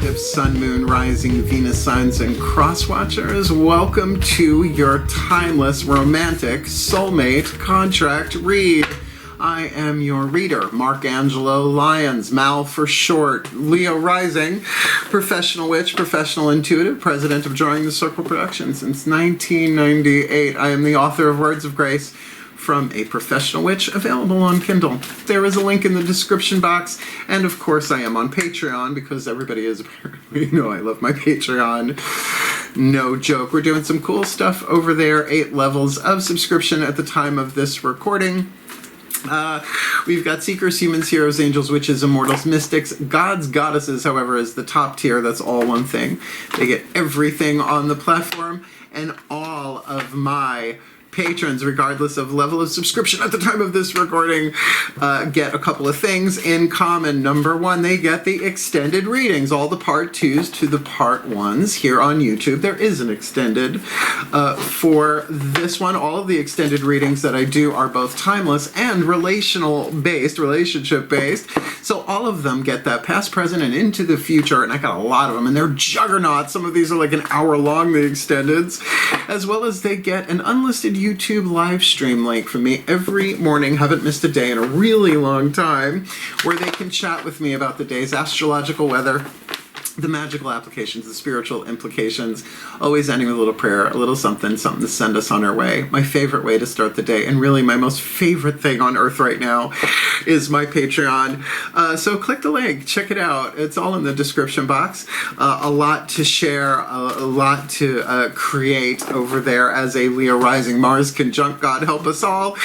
collective Sun, Moon, Rising, Venus signs, and cross watchers. Welcome to your timeless romantic soulmate contract read. I am your reader, Angelo, Lyons, Mal for short, Leo Rising, professional witch, professional intuitive, president of Drawing the Circle Productions since 1998. I am the author of Words of Grace from a Professional Witch, available on Kindle. There is a link in the description box, and of course I am on Patreon, because everybody is apparently, I love my Patreon. No joke. We're doing some cool stuff over there, 8 levels of subscription at the time of this recording. We've got Seekers, Humans, Heroes, Angels, Witches, Immortals, Mystics, Gods, Goddesses, however, is the top tier. That's all one thing. They get everything on the platform, and all of my patrons, regardless of level of subscription at the time of this recording, get a couple of things in common. Number one, they get the extended readings, all the part 2s to the part 1s here on YouTube. There is an extended for this one. All of the extended readings that I do are both timeless and relationship based. So all of them get that past, present, and into the future, and I got a lot of them, and they're juggernauts. Some of these are like an hour long, the extendeds, as well as they get an unlisted YouTube live stream link from me every morning, haven't missed a day in a really long time, where they can chat with me about the day's astrological weather, the magical applications, the spiritual implications, always ending with a little prayer, a little something to send us on our way. My favorite way to start the day, and really my most favorite thing on earth right now, is my Patreon. So click the link, check it out. It's all in the description box. A lot to share, a lot to create over there as a Leo Rising Mars conjunct God help us all.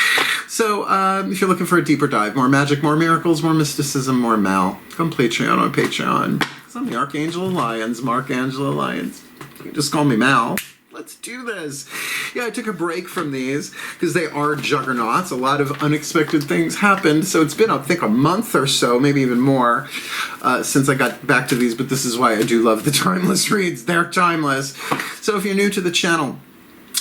So if you're looking for a deeper dive, more magic, more miracles, more mysticism, more Mal, come Patreon on Patreon. I'm the Archangel of Lyons, Angelo Lyons. You can just call me Mal. Let's do this. Yeah, I took a break from these because they are juggernauts. A lot of unexpected things happened. So it's been, I think, a month or so, maybe even more, since I got back to these. But this is why I do love the timeless reads. They're timeless. So if you're new to the channel,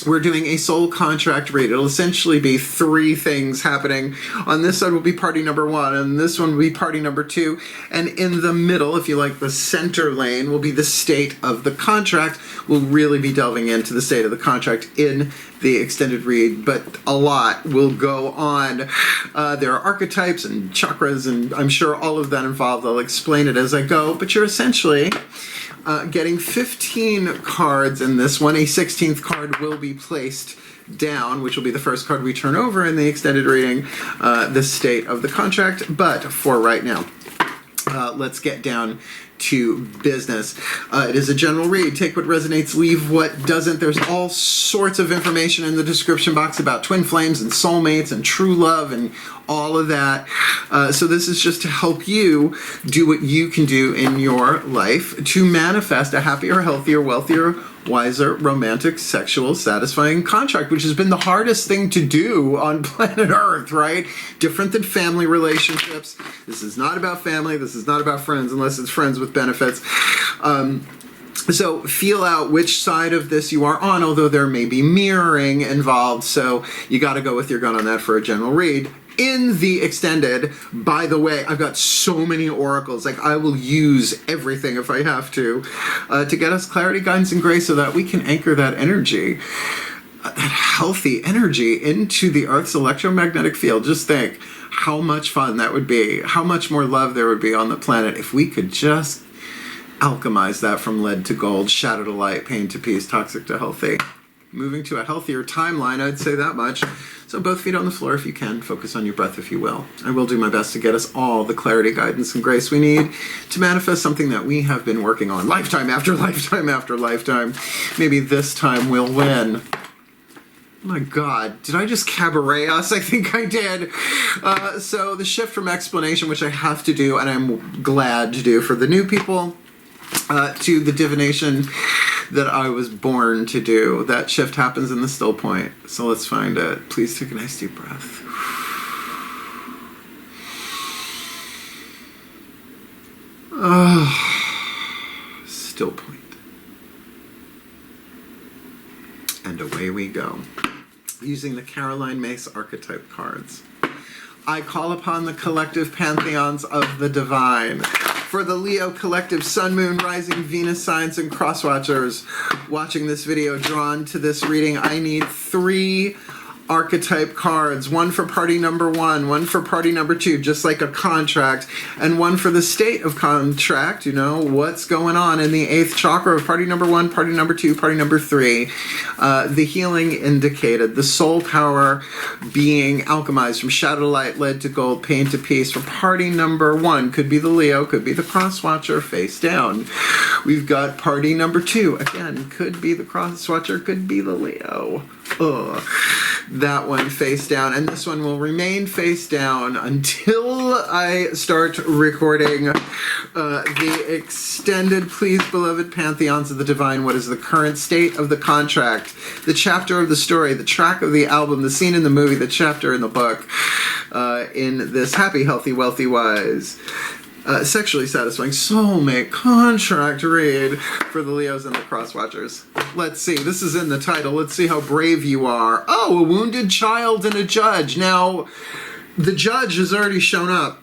we're doing a soul contract read. It'll essentially be 3 things happening. On this side will be party number 1, and this one will be party number 2. And in the middle, if you like, the center lane, will be the state of the contract. We'll really be delving into the state of the contract in the extended read, but a lot will go on. There are archetypes and chakras, and I'm sure all of that involved. I'll explain it as I go, but you're essentially getting 15 cards in this one. A 16th card will be placed down, which will be the first card we turn over in the extended reading, the state of the contract. But for right now, let's get down to business. It is a general read. Take what resonates, leave what doesn't. There's all sorts of information in the description box about twin flames and soulmates and true love and all of that. So this is just to help you do what you can do in your life to manifest a happier, healthier, wealthier, wiser, romantic, sexual, satisfying contract, which has been the hardest thing to do on planet Earth, right? Different than family relationships. This is not about family. This is not about friends, unless it's friends with benefits. So feel out which side of this you are on, although there may be mirroring involved. So you got to go with your gut on that for a general read. In the extended, by the way, I've got so many oracles. Like, I will use everything if I have to get us clarity, guidance, and grace so that we can anchor that energy, that healthy energy, into the Earth's electromagnetic field. Just think how much fun that would be, how much more love there would be on the planet if we could just alchemize that from lead to gold, shadow to light, pain to peace, toxic to healthy. Moving to a healthier timeline, I'd say that much. So both feet on the floor if you can. Focus on your breath if you will. I will do my best to get us all the clarity, guidance, and grace we need to manifest something that we have been working on lifetime after lifetime after lifetime. Maybe this time we'll win. Oh my God, did I just cabaret us? I think I did. So the shift from explanation, which I have to do, and I'm glad to do for the new people, to the divination that I was born to do. That shift happens in the still point. So let's find it. Please take a nice deep breath. Still point. And away we go. Using the Caroline Mace archetype cards. I call upon the collective pantheons of the divine. For the Leo collective Sun, Moon, Rising, Venus signs, and crosswatchers watching this video drawn to this reading, I need 3 archetype cards, one for party number 1, one for party number 2, just like a contract, and one for the state of contract, you know, what's going on in the 8th chakra of party number 1, party number 2, party number 3. The healing indicated, the soul power being alchemized from shadow to light, lead to gold, pain to peace. For party number 1, could be the Leo, could be the crosswatcher, face down. We've got party number 2, again, could be the crosswatcher, could be the Leo. Ugh. That one face down, and this one will remain face down until I start recording the extended Please Beloved Pantheons of the Divine. What is the current state of the contract, the chapter of the story, the track of the album, the scene in the movie, the chapter in the book, in this happy, healthy, wealthy, wise, sexually satisfying soulmate contract read for the Leos and the crosswatchers. Let's see. This is in the title. Let's see how brave you are. Oh, a wounded child and a judge. Now, the judge has already shown up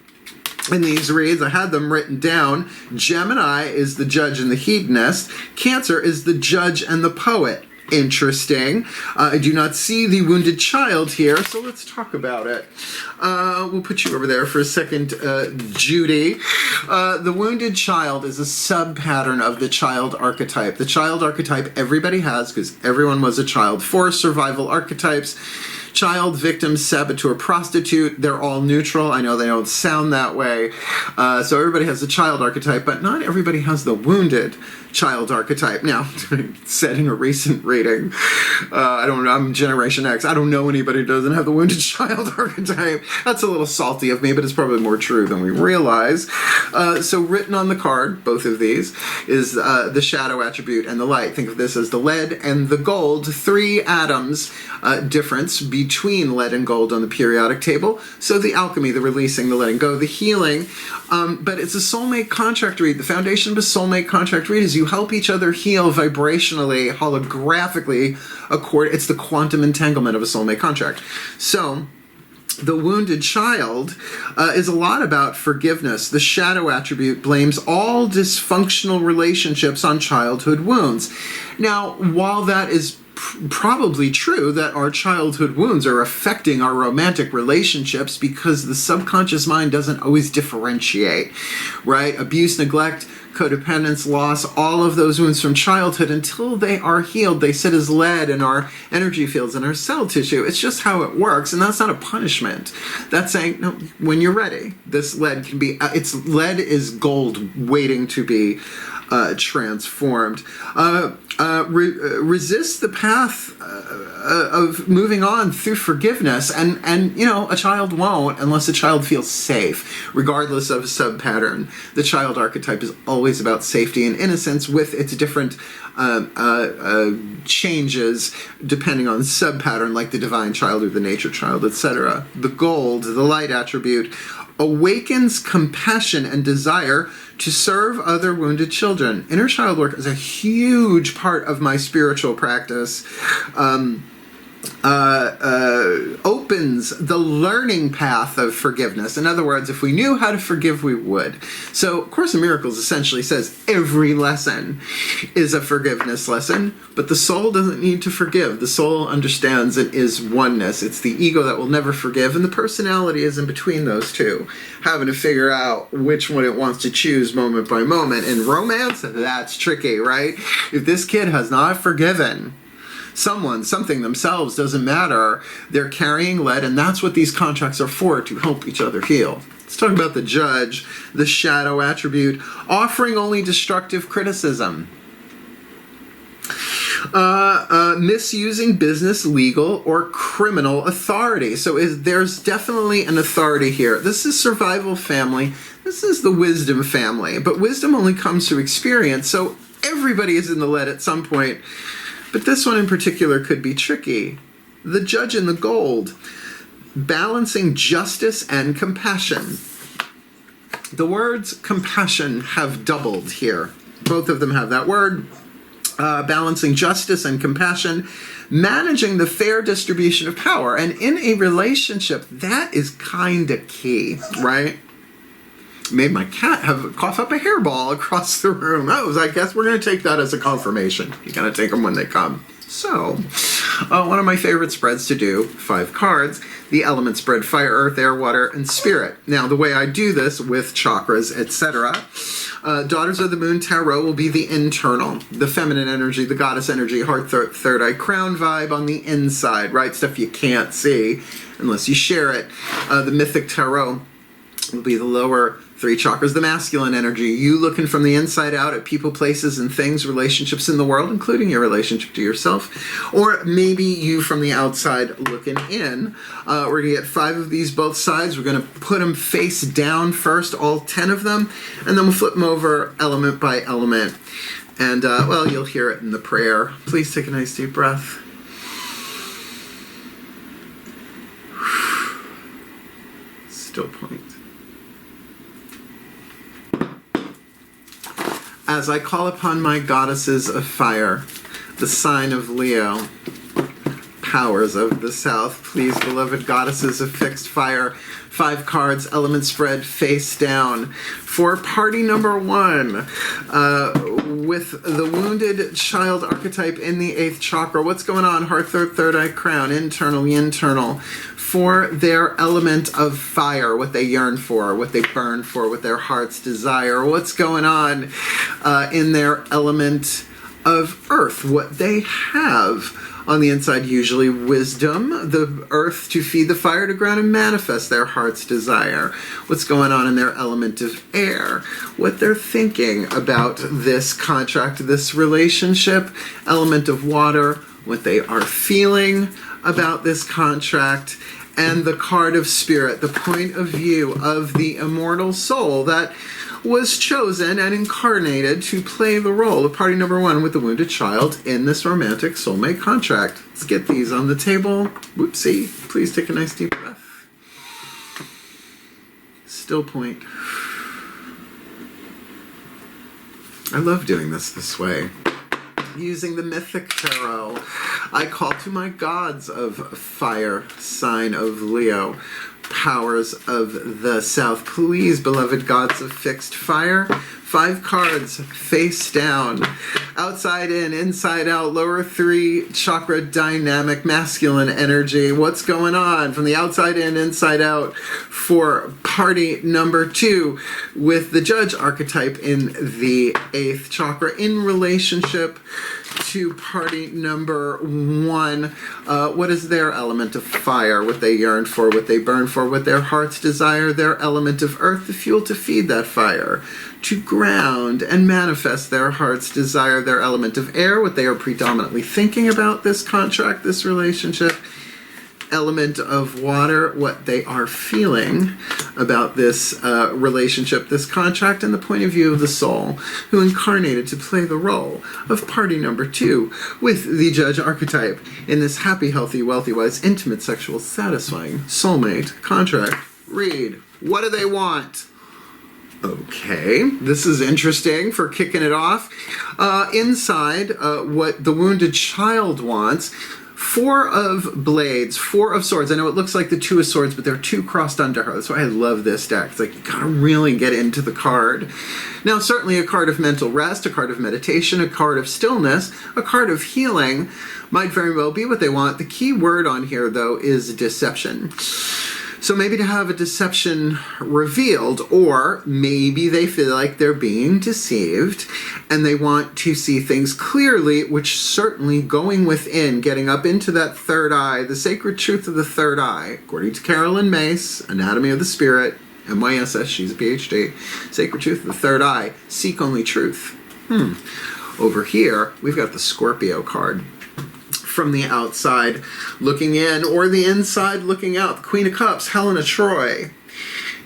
in these reads. I had them written down. Gemini is the judge and the hedonist. Cancer is the judge and the poet. Interesting. I do not see the wounded child here, so let's talk about it. We'll put you over there for a second, Judy. The wounded child is a sub-pattern of the child archetype. The child archetype everybody has, because everyone was a child. 4 survival archetypes. Child, victim, saboteur, prostitute, they're all neutral. I know they don't sound that way. So everybody has the child archetype, but not everybody has the wounded child archetype. Now, said in a recent reading, I don't know, I'm Generation X. I don't know anybody who doesn't have the wounded child archetype. That's a little salty of me, but it's probably more true than we realize. So written on the card, both of these, is the shadow attribute and the light. Think of this as the lead and the gold, 3 atoms difference between lead and gold on the periodic table. So the alchemy, the releasing, the letting go, the healing. But it's a soulmate contract read. The foundation of a soulmate contract read is you help each other heal vibrationally, holographically. It's the quantum entanglement of a soulmate contract. So the wounded child is a lot about forgiveness. The shadow attribute blames all dysfunctional relationships on childhood wounds. Now, while that is probably true that our childhood wounds are affecting our romantic relationships because the subconscious mind doesn't always differentiate, right? Abuse, neglect, codependence, loss, all of those wounds from childhood, until they are healed, they sit as lead in our energy fields and our cell tissue. It's just how it works, and that's not a punishment. That's saying, no, when you're ready, this lead can be, lead is gold waiting to be transformed. Resist the path of moving on through forgiveness, and you know, a child won't unless a child feels safe, regardless of sub-pattern. The child archetype is always about safety and innocence, with its different changes depending on sub-pattern, like the divine child or the nature child, etc. The gold, the light attribute, awakens compassion and desire to serve other wounded children. Inner child work is a huge part of my spiritual practice. Opens the learning path of forgiveness. In other words, if we knew how to forgive, we would. So Course in Miracles essentially says every lesson is a forgiveness lesson, but the soul doesn't need to forgive. The soul understands it is oneness. It's the ego that will never forgive, and the personality is in between those two, having to figure out which one it wants to choose moment by moment. In romance, that's tricky, right? If this kid has not forgiven someone, something, themselves, doesn't matter, they're carrying lead, and that's what these contracts are for, to help each other heal. Let's talk about the judge, the shadow attribute, offering only destructive criticism. Misusing business, legal, or criminal authority. So there's definitely an authority here. This is survival family. This is the wisdom family. But wisdom only comes through experience, so everybody is in the lead at some point. But this one in particular could be tricky. The judge in the gold, balancing justice and compassion. The words compassion have doubled here. Both of them have that word. Balancing justice and compassion, managing the fair distribution of power. And in a relationship, that is kind of key, right? Made my cat cough up a hairball across the room. Oh, I guess we're going to take that as a confirmation. You got to take them when they come. So, one of my favorite spreads to do, 5 cards, the element spread: fire, earth, air, water, and spirit. Now, the way I do this with chakras, etc., Daughters of the Moon Tarot will be the internal, the feminine energy, the goddess energy, heart, third eye, crown vibe on the inside, right? Stuff you can't see unless you share it. The mythic tarot will be the lower 3 chakras, the masculine energy, you looking from the inside out at people, places, and things, relationships in the world, including your relationship to yourself, or maybe you from the outside looking in. We're going to get 5 of these both sides. We're going to put them face down first, all 10 of them, and then we'll flip them over element by element. And, well, you'll hear it in the prayer. Please take a nice deep breath. Still point. As I call upon my goddesses of fire, the sign of Leo, powers of the south, please, beloved goddesses of fixed fire, 5 cards, element spread, face down. For party number 1, with the wounded child archetype in the 8th chakra, what's going on? Heart, third eye, crown, internal, internal. For their element of fire, what they yearn for, what they burn for, what their hearts desire, what's going on in their element of earth, what they have on the inside, usually wisdom, the earth to feed the fire to ground and manifest their heart's desire. What's going on in their element of air, what they're thinking about this contract, this relationship, element of water, what they are feeling about this contract, and the card of spirit, the point of view of the immortal soul that was chosen and incarnated to play the role of party number 1 with the wounded child in this romantic soulmate contract. Let's get these on the table. Whoopsie. Please take a nice deep breath. Still point. I love doing this way. Using the mythic tarot, I call to my gods of fire, sign of Leo, powers of the south, please, beloved gods of fixed fire, 5 cards, face down, outside in, inside out, lower 3 chakra dynamic, masculine energy. What's going on from the outside in, inside out for party number 2 with the judge archetype in the 8th chakra in relationship to party number 1. What is their element of fire, what they yearn for, what they burn for, what their hearts desire, their element of earth, the fuel to feed that fire, to ground and manifest their heart's desire, their element of air, what they are predominantly thinking about this contract, this relationship, element of water, what they are feeling about this relationship, this contract, and the point of view of the soul who incarnated to play the role of party number 2 with the judge archetype in this happy, healthy, wealthy, wise, intimate, sexual, satisfying soulmate contract. Read. What do they want? Okay, this is interesting for kicking it off. Inside, what the wounded child wants, 4 of blades, 4 of swords. I know it looks like the 2 of swords, but there are 2 crossed under her. That's why I love this deck. It's like you gotta really get into the card. Now, certainly a card of mental rest, a card of meditation, a card of stillness, a card of healing might very well be what they want. The key word on here, though, is deception. So maybe to have a deception revealed, or maybe they feel like they're being deceived and they want to see things clearly, which certainly going within, getting up into that third eye, the sacred truth of the third eye, according to Carolyn Mace, Anatomy of the Spirit, MYSS, she's a PhD, sacred truth of the third eye, seek only truth. Over here, we've got the Scorpio card. From the outside looking in, or the inside looking out. The Queen of Cups, Helena Troy.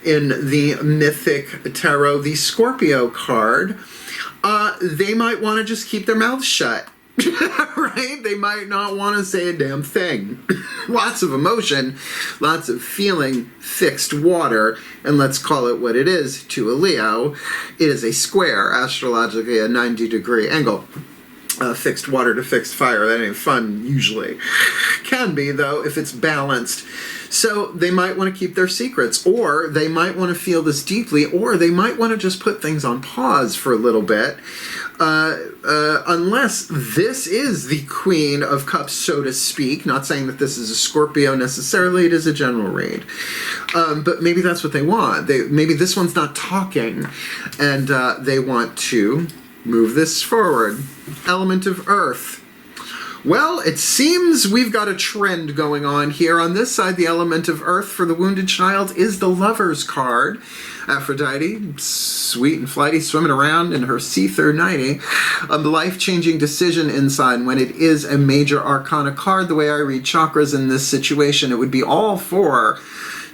In the Mythic Tarot, the Scorpio card, they might want to just keep their mouths shut. Right? They might not want to say a damn thing. Lots of emotion, lots of feeling, fixed water, and let's call it what it is to a Leo. It is a square, astrologically a 90-degree angle. fixed water to fixed fire. That ain't fun usually. Can be, though, if it's balanced. So they might want to keep their secrets, or they might want to feel this deeply, or they might want to just put things on pause for a little bit. Unless this is the Queen of Cups, so to speak. Not saying that this is a Scorpio necessarily, it is a general read. But maybe that's what they want. Maybe this one's not talking, and they want to move this forward. Element of Earth. Well, it seems we've got a trend going on here. On this side, the element of Earth for the wounded child is the Lover's card. Aphrodite, sweet and flighty, swimming around in her see-through nightie. A life-changing decision inside. When it is a major arcana card, the way I read chakras in this situation, it would be all four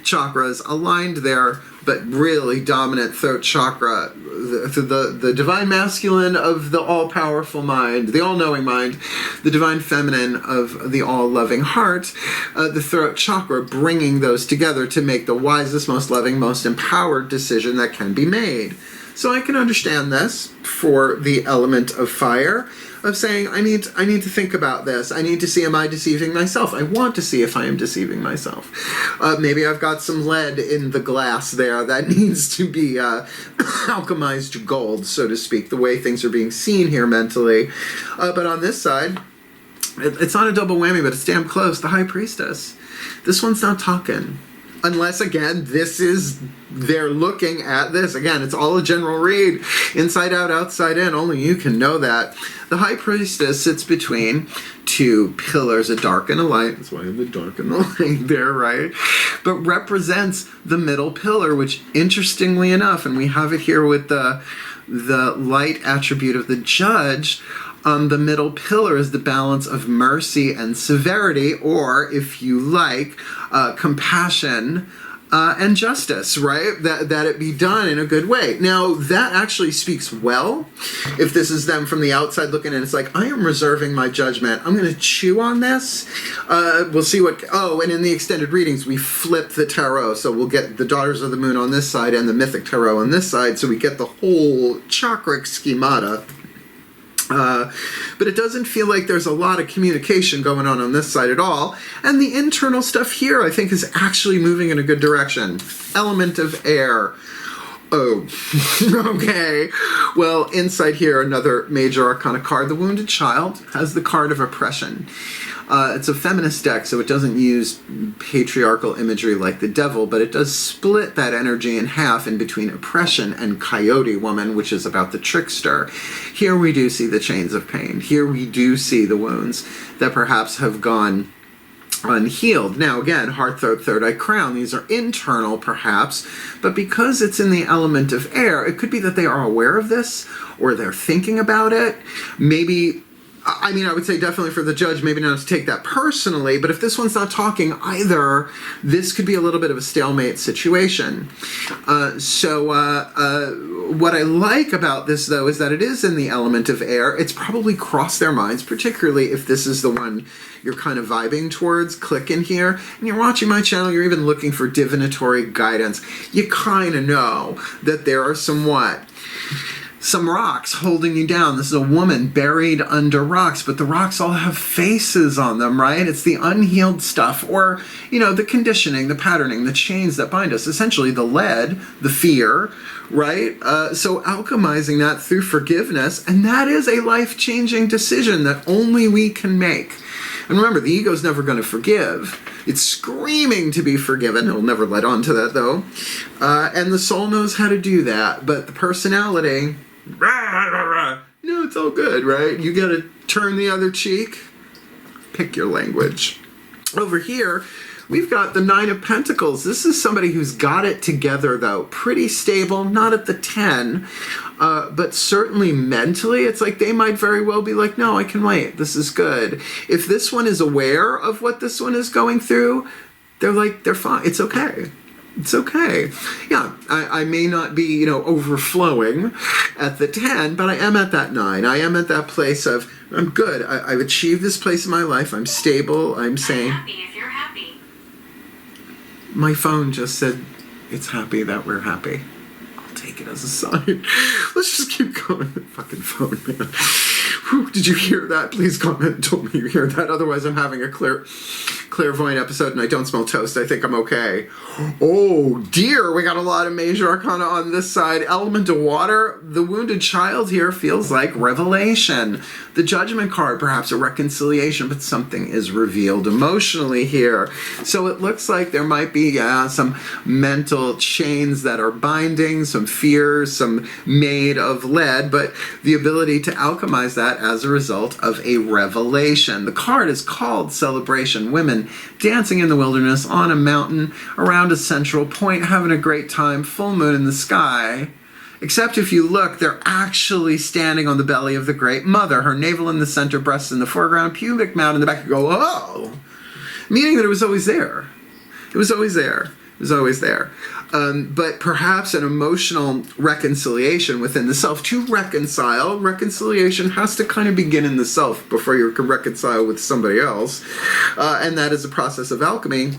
chakras aligned there, but really dominant throat chakra, the divine masculine of the all-powerful mind, the all-knowing mind, the divine feminine of the all-loving heart, the throat chakra, bringing those together to make the wisest, most loving, most empowered decision that can be made. So I can understand this for the element of fire, of saying, I need to think about this. I need to see, am I deceiving myself? I want to see if I am deceiving myself. Maybe I've got some lead in the glass there that needs to be alchemized to gold, so to speak, the way things are being seen here mentally. But on this side, it's not a double whammy, but it's damn close. The High Priestess. This one's not talking. Unless, again, they're looking at this. Again, it's all a general read. Inside out, outside in. Only you can know that. The High Priestess sits between two pillars, a dark and a light. That's why I have the dark and the light there, right? But represents the middle pillar, which, interestingly enough, and we have it here with the light attribute of the Judge, the middle pillar is the balance of mercy and severity, or, if you like, compassion and justice, right? That it be done in a good way. Now, that actually speaks well. If this is them from the outside looking in, it's like, I am reserving my judgment. I'm going to chew on this. We'll see what... Oh, and in the extended readings, we flip the tarot. So we'll get the Daughters of the Moon on this side and the Mythic Tarot on this side. So we get the whole chakra schemata. But it doesn't feel like there's a lot of communication going on this side at all. And the internal stuff here, I think, is actually moving in a good direction. Element of air. Oh, okay. Well, inside here, another major arcana card. The Wounded Child has the card of oppression. It's a feminist deck, so it doesn't use patriarchal imagery like the devil, but it does split that energy in half in between oppression and coyote woman, which is about the trickster. Here we do see the chains of pain. Here we do see the wounds that perhaps have gone unhealed. Now, again, heart, throat, third eye, crown, these are internal perhaps, but because it's in the element of air, it could be that they are aware of this, or they're thinking about it. Maybe, I mean, I would say definitely for the Judge, maybe not to take that personally, but if this one's not talking either, this could be a little bit of a stalemate situation. What I like about this, though, is that it is in the element of air. It's probably crossed their minds, particularly if this is the one you're kind of vibing towards. Click in here, and you're watching my channel, you're even looking for divinatory guidance. You kind of know that there are some rocks holding you down. This is a woman buried under rocks, but the rocks all have faces on them, right? It's the unhealed stuff, or, you know, the conditioning, the patterning, the chains that bind us. Essentially the lead, the fear, right? So alchemizing that through forgiveness, and that is a life-changing decision that only we can make. And remember, the ego's never going to forgive. It's screaming to be forgiven. It'll never let on to that, though. And the soul knows how to do that, but the personality... No, it's all good, right? You gotta turn the other cheek. Pick your language. Over here, we've got the Nine of Pentacles. This is somebody who's got it together, though. Pretty stable, not at the 10, but certainly mentally, it's like they might very well be like, no, I can wait. This is good. If this one is aware of what this one is going through, they're fine. It's okay. It's okay. Yeah, I may not be, you know, overflowing at the 10, but I am at that 9. I am at that place of, I'm good. I've achieved this place in my life. I'm stable. I'm sane. I'm happy if you're happy. My phone just said, it's happy that we're happy. I'll take it as a sign. Let's just keep going. Fucking phone, man. Whew, did you hear that? Please comment and tell me you hear that. Otherwise, I'm having a clairvoyant episode and I don't smell toast. I think I'm okay. Oh dear, we got a lot of major arcana on this side. Element of water. The wounded child here feels like revelation. The judgment card, perhaps a reconciliation, but something is revealed emotionally here. So it looks like there might be some mental chains that are binding, some fears, some made of lead, but the ability to alchemize that as a result of a revelation. The card is called Celebration. Women dancing in the wilderness on a mountain around a central point, having a great time, full moon in the sky. Except if you look, they're actually standing on the belly of the Great Mother, her navel in the center, breasts in the foreground, pubic mound in the back. You go, oh! Meaning that it was always there. It was always there. It was always there. But perhaps an emotional reconciliation within the self. To reconcile, reconciliation has to kind of begin in the self before you can reconcile with somebody else. And that is a process of alchemy.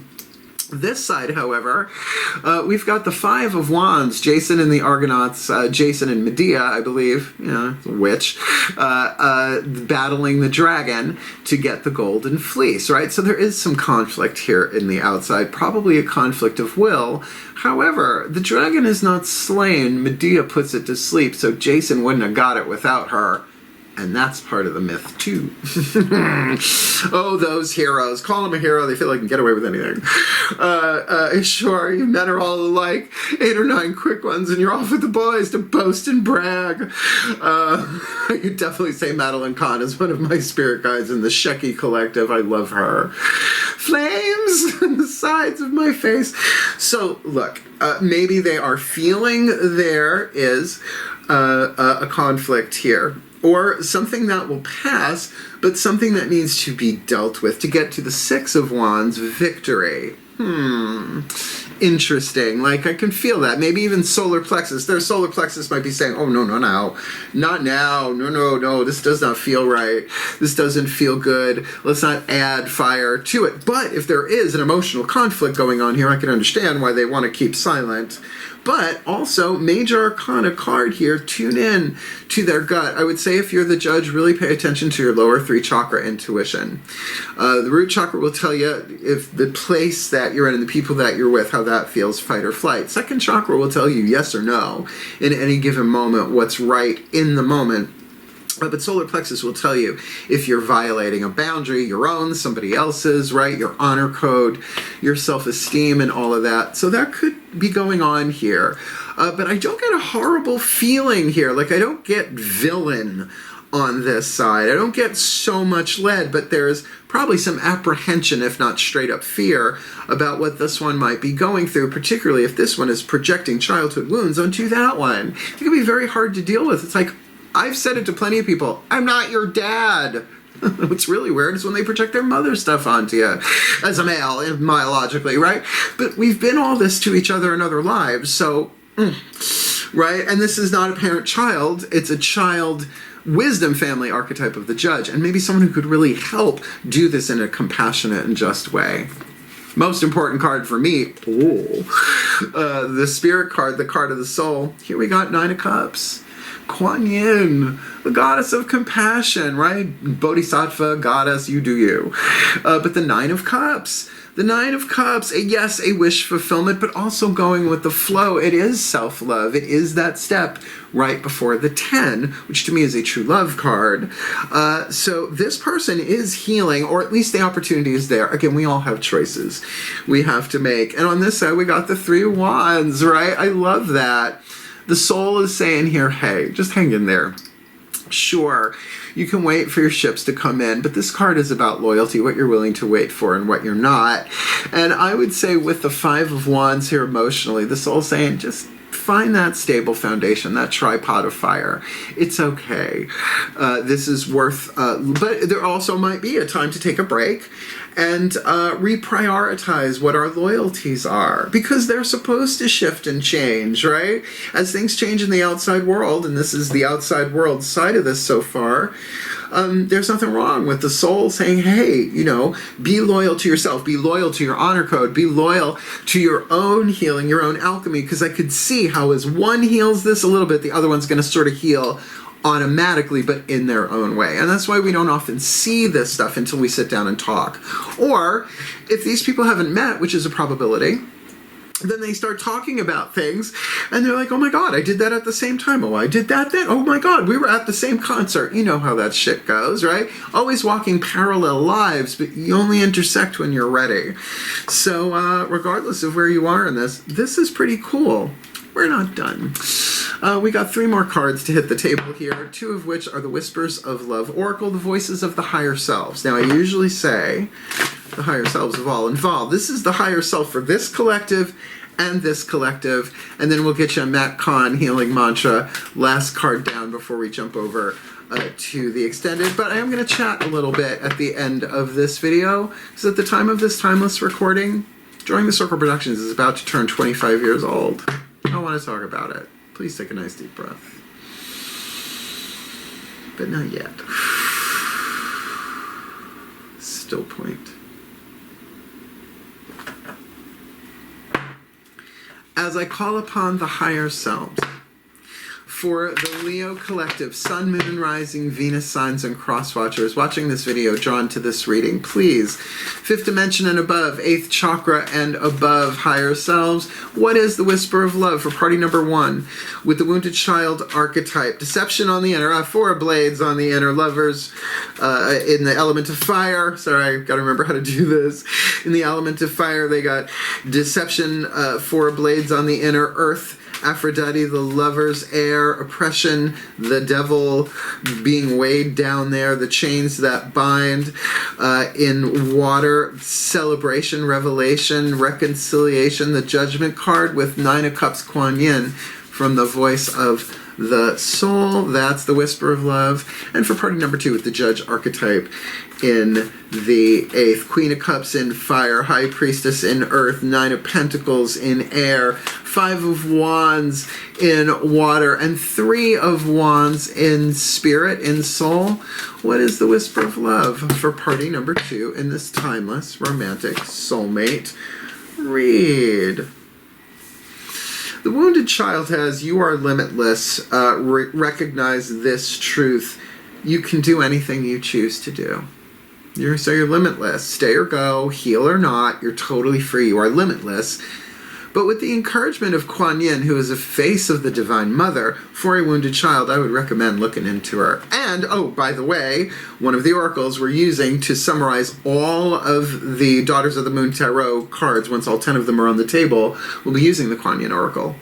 This side, however, we've got the Five of Wands, Jason and the Argonauts, Jason and Medea, I believe, witch, battling the dragon to get the golden fleece, right? So there is some conflict here in the outside, probably a conflict of will. However, the dragon is not slain. Medea puts it to sleep, so Jason wouldn't have got it without her. And that's part of the myth, too. Oh, those heroes. Call them a hero. They feel like they can get away with anything. Sure, you men are all alike. 8 or 9 quick ones, and you're off with the boys to boast and brag. I could definitely say Madeline Kahn is one of my spirit guides in the Shecky Collective. I love her. Flames on the sides of my face. So, look, maybe they are feeling there is a conflict here. Or something that will pass, but something that needs to be dealt with to get to the Six of Wands, victory. Interesting. Like, I can feel that. Maybe even solar plexus. Their solar plexus might be saying, oh, no, not now. No, this does not feel right. This doesn't feel good. Let's not add fire to it. But if there is an emotional conflict going on here, I can understand why they want to keep silent. But also, major arcana card here, tune in to their gut. I would say if you're the judge, really pay attention to your lower 3 chakra intuition. The root chakra will tell you if the place that you're in and the people that you're with, how that feels, fight or flight. Second chakra will tell you yes or no in any given moment, what's right in the moment. But solar plexus will tell you if you're violating a boundary, your own, somebody else's, right? Your honor code, your self-esteem and all of that. So that could be going on here. But I don't get a horrible feeling here. Like, I don't get villain on this side. I don't get so much lead, but there's probably some apprehension, if not straight up fear, about what this one might be going through, particularly if this one is projecting childhood wounds onto that one. It can be very hard to deal with. It's like, I've said it to plenty of people, I'm not your dad. What's really weird is when they project their mother stuff onto you as a male, biologically, right? But we've been all this to each other in other lives, so, right? And this is not a parent-child, it's a child wisdom family archetype of the judge, and maybe someone who could really help do this in a compassionate and just way. Most important card for me, the spirit card, the card of the soul. Here we got 9 of Cups. Kuan Yin, the goddess of compassion, right? Bodhisattva, goddess, you do you. But the 9 of Cups. The 9 of Cups, yes, a wish fulfillment, but also going with the flow. It is self-love. It is that step right before the 10, which to me is a true love card. So this person is healing, or at least the opportunity is there. Again, we all have choices we have to make. And on this side, we got the 3 of Wands, right? I love that. The soul is saying here, hey, just hang in there. Sure, you can wait for your ships to come in, but this card is about loyalty, what you're willing to wait for and what you're not. And I would say with the 5 of Wands here emotionally, the soul's saying, just find that stable foundation, that tripod of fire. It's okay. This is worth, but there also might be a time to take a break and reprioritize what our loyalties are, because they're supposed to shift and change, right? As things change in the outside world, and this is the outside world side of this so far, there's nothing wrong with the soul saying, hey, be loyal to yourself, be loyal to your honor code, be loyal to your own healing, your own alchemy, because I could see how as one heals this a little bit, the other one's going to sort of heal automatically, but in their own way. And that's why we don't often see this stuff until we sit down and talk. Or if these people haven't met, which is a probability, then they start talking about things and they're like, oh my God, I did that at the same time. Oh, I did that then. Oh my God, we were at the same concert. You know how that shit goes, right? Always walking parallel lives, but you only intersect when you're ready. So regardless of where you are in this is pretty cool. We're not done. We got 3 more cards to hit the table here, 2 of which are the Whispers of Love Oracle, the voices of the higher selves. Now, I usually say the higher selves of all involved. This is the higher self for this collective and this collective, and then we'll get you a Matt Kahn healing mantra, last card down before we jump over to the extended. But I am going to chat a little bit at the end of this video, because at the time of this timeless recording, Drawing the Circle Productions is about to turn 25 years old. I want to talk about it. Please take a nice deep breath. But not yet. Still point. As I call upon the higher selves, for the Leo collective, Sun, Moon, and Rising, Venus signs, and crosswatchers watching this video drawn to this reading, please, 5th dimension and above, 8th chakra and above, higher selves, what is the Whisper of Love for party number 1 with the wounded child archetype? Deception on the inner, 4 blades on the inner, lovers in the element of fire. Sorry, I've got to remember how to do this. In the element of fire, they got deception, 4 blades on the inner, earth, Aphrodite, the lovers, air, oppression, the devil being weighed down there, the chains that bind, in water, celebration, revelation, reconciliation, the judgment card with 9 of Cups, Kuan Yin, from the voice of the soul. That's the Whisper of Love. And for party number 2 with the Judge archetype in the 8th, Queen of Cups in fire, High Priestess in earth, 9 of Pentacles in air, 5 of Wands in water, and 3 of Wands in spirit, in soul. What is the Whisper of Love for party number 2 in this timeless romantic soulmate read? The wounded child has, you are limitless. Recognize this truth. You can do anything you choose to do. So you're limitless. Stay or go, heal or not, you're totally free. You are limitless. But with the encouragement of Kuan Yin, who is a face of the Divine Mother, for a wounded child, I would recommend looking into her. And, oh, by the way, one of the oracles we're using to summarize all of the Daughters of the Moon Tarot cards, once all 10 of them are on the table, we'll be using the Kuan Yin Oracle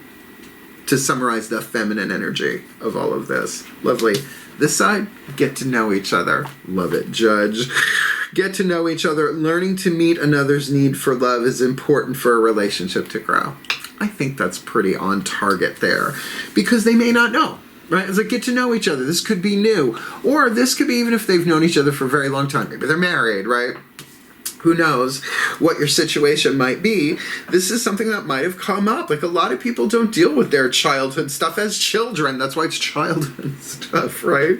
to summarize the feminine energy of all of this. Lovely. This side, get to know each other. Love it, Judge. Get to know each other. Learning to meet another's need for love is important for a relationship to grow. I think that's pretty on target there, because they may not know, right? It's like, get to know each other. This could be new. Or this could be even if they've known each other for a very long time. Maybe they're married, right? Who knows what your situation might be. This is something that might have come up. Like, a lot of people don't deal with their childhood stuff as children. That's why it's childhood stuff, right?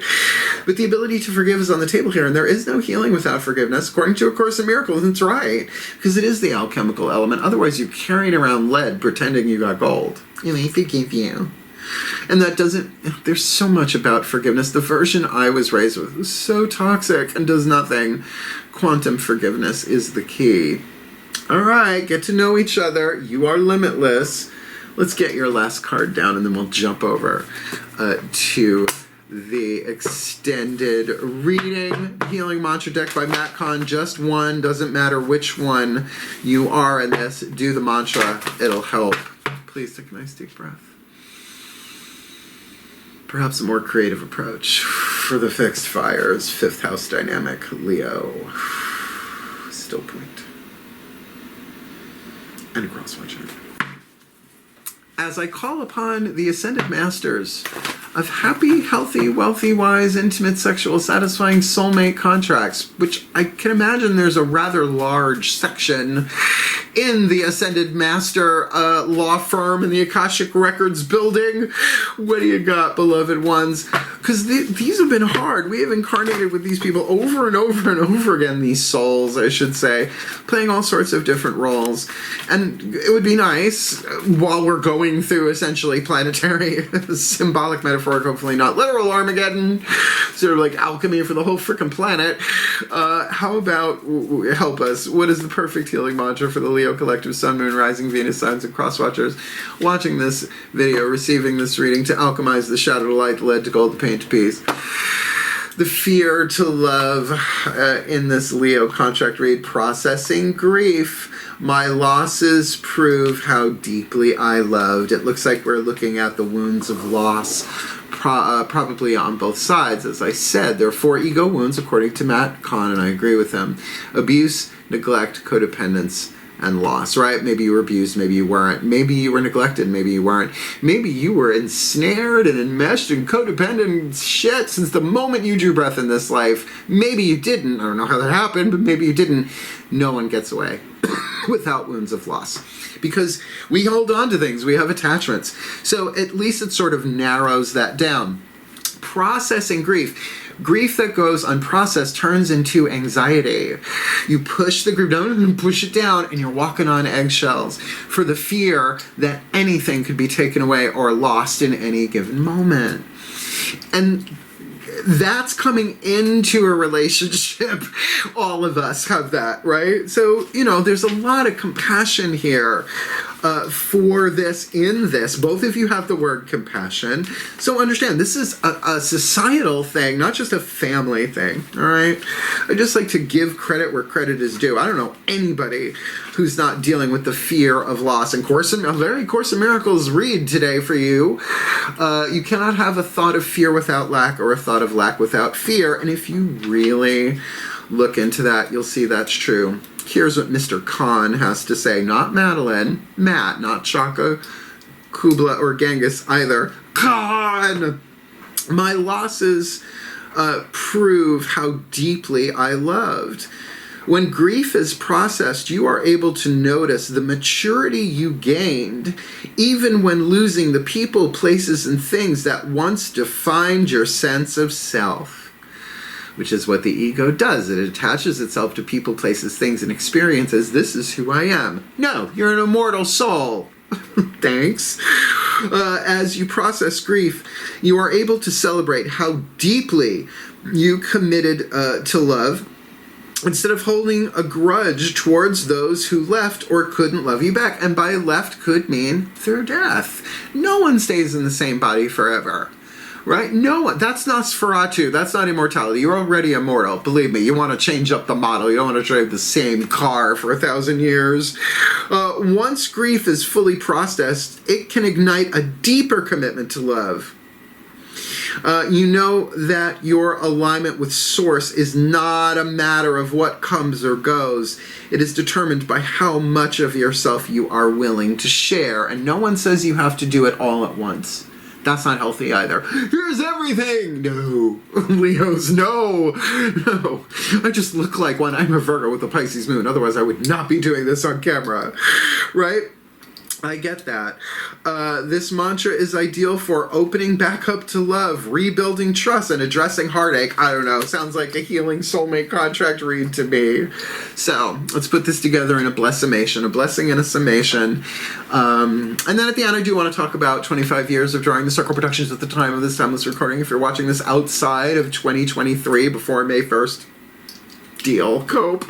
But the ability to forgive is on the table here, and there is no healing without forgiveness, according to A Course in Miracles. That's right, because it is the alchemical element. Otherwise, you're carrying around lead pretending you got gold. You may forgive you. And that doesn't, there's so much about forgiveness. The version I was raised with was so toxic and does nothing. Quantum forgiveness is the key. All right, get to know each other. You are limitless. Let's get your last card down, and then we'll jump over to the extended reading. Healing Mantra deck by Matt Kahn. Just one. Doesn't matter which one you are in this. Do the mantra. It'll help. Please take a nice deep breath. Perhaps a more creative approach for the fixed fires, 5th house dynamic, Leo. Still point. And a crosswatcher. As I call upon the Ascended Masters of happy, healthy, wealthy, wise, intimate, sexual, satisfying soulmate contracts, which I can imagine there's a rather large section in the Ascended Master law firm in the Akashic Records building. What do you got, beloved ones? because these have been hard. We have incarnated with these people over and over and over again, these souls, I should say, playing all sorts of different roles. And it would be nice, while we're going through essentially planetary, symbolic, metaphoric, hopefully not literal Armageddon, sort of like alchemy for the whole frickin' planet, how about, help us, what is the perfect healing mantra for the Leo collective, Sun, Moon, Rising, Venus, signs, and cross watchers watching this video, receiving this reading, to alchemize the shadow to light, the lead to gold, the pain to peace, the fear to love, in this Leo contract read, processing grief. My losses prove how deeply I loved. It looks like we're looking at the wounds of loss, probably on both sides. As I said, there are 4 ego wounds according to Matt Kahn, and I agree with him. Abuse, neglect, codependence, and loss, right? Maybe you were abused, maybe you weren't. Maybe you were neglected, maybe you weren't. Maybe you were ensnared and enmeshed in codependent shit since the moment you drew breath in this life. Maybe you didn't. I don't know how that happened, but maybe you didn't. No one gets away without wounds of loss, because we hold on to things, we have attachments. So at least it sort of narrows that down. Processing grief. Grief that goes unprocessed turns into anxiety. You push the grief down and push it down, and you're walking on eggshells for the fear that anything could be taken away or lost in any given moment. And that's coming into a relationship. All of us have that, right? So, there's a lot of compassion here for this, in this. Both of you have the word compassion. So understand, this is a societal thing, not just a family thing, all right? I just like to give credit where credit is due. I don't know anybody who's not dealing with the fear of loss. And a very Course in Miracles read today for you. You cannot have a thought of fear without lack, or a thought of lack without fear. And if you really look into that, you'll see that's true. Here's what Mr. Khan has to say. Not Madeline. Matt. Not Shaka, Kubla, or Genghis either. Khan! My losses prove how deeply I loved. When grief is processed, you are able to notice the maturity you gained, even when losing the people, places, and things that once defined your sense of self. Which is what the ego does. It attaches itself to people, places, things, and experiences. This is who I am. No, you're an immortal soul. Thanks. As you process grief, you are able to celebrate how deeply you committed to love, instead of holding a grudge towards those who left or couldn't love you back. And by left could mean through death. No one stays in the same body forever. Right? No one. That's Nosferatu. That's not immortality. You're already immortal. Believe me, you want to change up the model. You don't want to drive the same car for 1,000 years. Once grief is fully processed, it can ignite a deeper commitment to love. You know that your alignment with Source is not a matter of what comes or goes. It is determined by how much of yourself you are willing to share. And no one says you have to do it all at once. That's not healthy either. Here's everything. No. Leos, no. No. I just look like one. I'm a Virgo with a Pisces moon. Otherwise, I would not be doing this on camera. Right? I get that. This mantra is ideal for opening back up to love, rebuilding trust, and addressing heartache. I don't know. Sounds like a healing soulmate contract read to me. So let's put this together in a blessimation, a blessing and a summation. And then at the end, I do want to talk about 25 years of Drawing the Circle Productions at the time of this timeless recording. If you're watching this outside of 2023, before May 1st, deal, cope.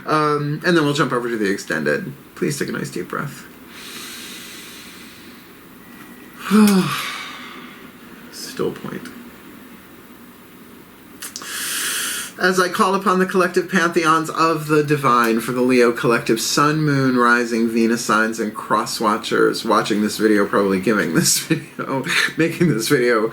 And then we'll jump over to the extended. Please take a nice deep breath. Still point. As I call upon the collective pantheons of the divine for the Leo collective, Sun, Moon, Rising, Venus signs, and cross watchers watching this video, probably giving this video, making this video,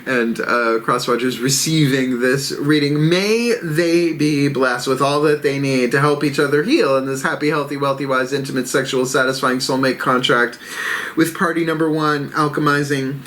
and cross watchers receiving this reading, may they be blessed with all that they need to help each other heal in this happy, healthy, wealthy, wise, intimate, sexual, satisfying soulmate contract with party number 1, alchemizing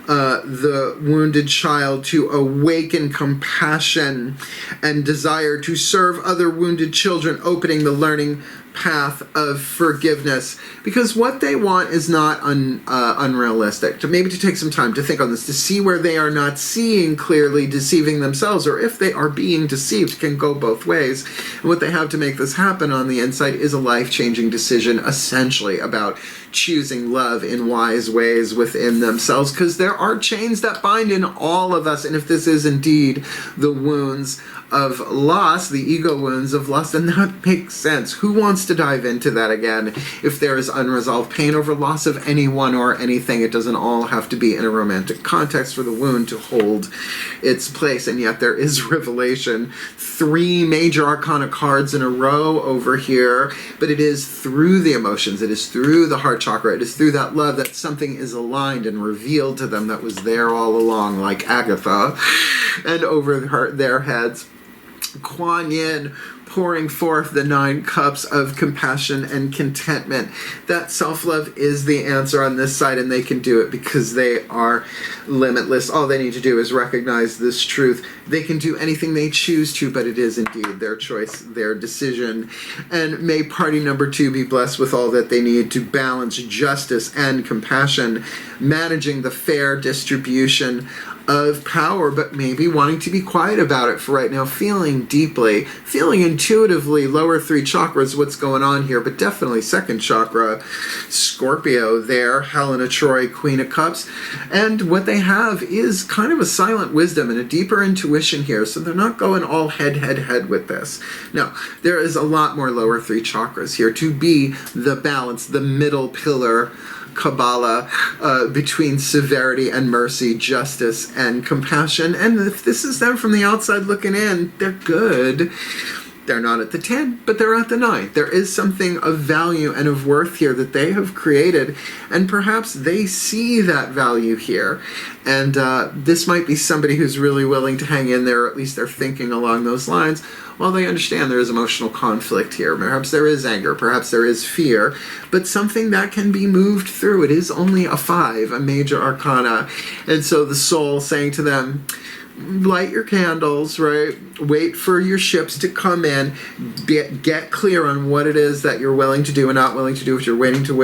the wounded child to awaken compassion and desire to serve other wounded children, opening the learning path of forgiveness, because what they want is not unrealistic. Maybe to take some time to think on this, to see where they are not seeing clearly, deceiving themselves, or if they are being deceived, can go both ways. And what they have to make this happen on the inside is a life-changing decision, essentially about choosing love in wise ways within themselves, because there are chains that bind in all of us. And if this is indeed the wounds of loss, the ego wounds of loss, then that makes sense. Who wants to dive into that again if there is unresolved pain over loss of anyone or anything? It doesn't all have to be in a romantic context for the wound to hold its place. And yet there is revelation. 3 major arcana cards in a row over here, but it is through the emotions, it is through the heart chakra, it is through that love that something is aligned and revealed to them that was there all along, like Agatha, and over their heads. Kuan Yin pouring forth the 9 cups of compassion and contentment. That self-love is the answer on this side, and they can do it because they are limitless. All they need to do is recognize this truth. They can do anything they choose to, but it is indeed their choice, their decision. And may party number 2 be blessed with all that they need to balance justice and compassion, managing the fair distribution of power, but maybe wanting to be quiet about it for right now, feeling deeply, feeling intuitively, lower 3 chakras, what's going on here, but definitely 2nd chakra, Scorpio there, Helena Troy, Queen of Cups. And what they have is kind of a silent wisdom and a deeper intuition here, so they're not going all head with this. No, there is a lot more lower 3 chakras here to be the balance, the middle pillar Kabbalah between severity and mercy, justice and compassion. And if this is them from the outside looking in, they're good. They're not at the 10, but they're at the 9. There is something of value and of worth here that they have created, and perhaps they see that value here. And this might be somebody who's really willing to hang in there, or at least they're thinking along those lines, while they understand there is emotional conflict here. Perhaps there is anger, perhaps there is fear, but something that can be moved through. It is only a 5, a major arcana. And so the soul saying to them, light your candles, right? Wait for your ships to come in. Get clear on what it is that you're willing to do and not willing to do, what you're willing to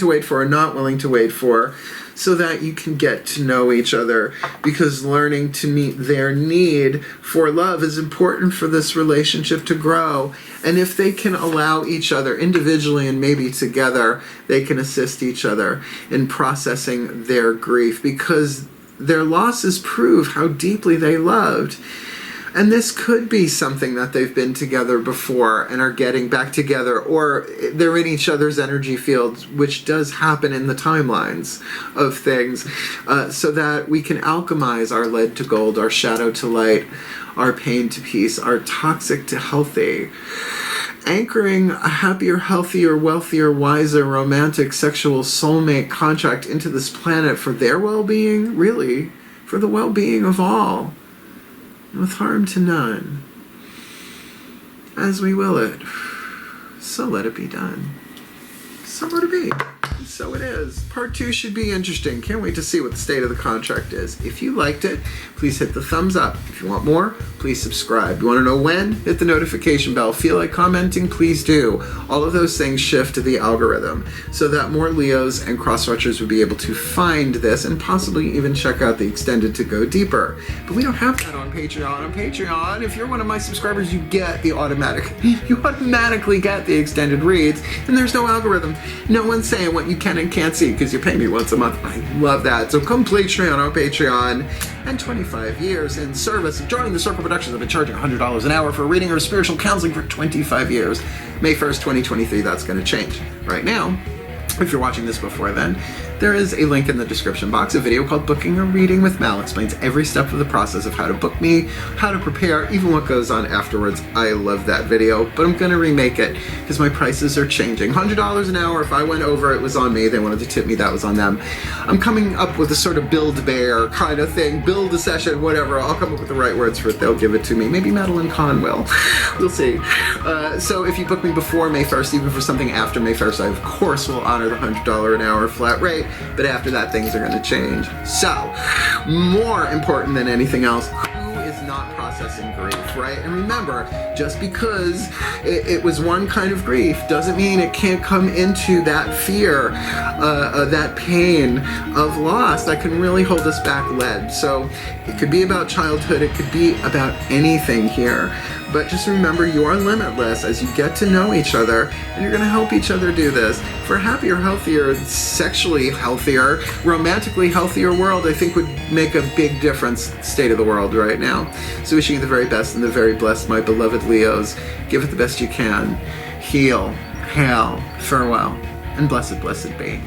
wait for and not willing to wait for, so that you can get to know each other, because learning to meet their need for love is important for this relationship to grow. And if they can allow each other individually and maybe together, they can assist each other in processing their grief, because their losses prove how deeply they loved. And this could be something that they've been together before and are getting back together, or they're in each other's energy fields, which does happen in the timelines of things, so that we can alchemize our lead to gold, our shadow to light, our pain to peace, our toxic to healthy, anchoring a happier, healthier, wealthier, wiser, romantic, sexual soulmate contract into this planet for their well-being, really, for the well-being of all, with harm to none. As we will it, so let it be done. So let it be. So it is. Part 2 should be interesting. Can't wait to see what the state of the contract is. If you liked it, please hit the thumbs up. If you want more, please subscribe. You want to know when? Hit the notification bell. Feel like commenting? Please do. All of those things shift to the algorithm so that more Leos and crosswatchers would be able to find this and possibly even check out the extended to go deeper. But we don't have that on Patreon. On Patreon, if you're one of my subscribers, you automatically get the extended reads, and there's no algorithm. No one's saying what you can and can't see because you pay me once a month. I love that. So come Patreon on Patreon. And 25 years in service of Joining the Circle Productions. I've been charging $100 an hour for reading or spiritual counseling for 25 years. May 1st, 2023, that's going to change. Right now, if you're watching this before then, there is a link in the description box, a video called Booking a Reading with Mal. Explains every step of the process of how to book me, how to prepare, even what goes on afterwards. I love that video, but I'm going to remake it because my prices are changing. $100 an hour. If I went over, it was on me. They wanted to tip me, that was on them. I'm coming up with a sort of build-bear kind of thing, build a session, whatever. I'll come up with the right words for it. They'll give it to me. Maybe Madeline Kahn will. We'll see. So if you book me before May 1st, even for something after May 1st, I of course will honor the $100 an hour flat rate. But after that, things are going to change. So, more important than anything else, who is not not processing grief, right? And remember, just because it was one kind of grief doesn't mean it can't come into that fear, that pain of loss that can really hold us back led. So it could be about childhood, it could be about anything here. But just remember, you are limitless as you get to know each other, and you're going to help each other do this. For a happier, healthier, sexually healthier, romantically healthier world, I think would make a big difference in the state of the world right now. So wishing you the very best and the very blessed, my beloved Leos. Give it the best you can. Heal, hail, farewell, and blessed, blessed be.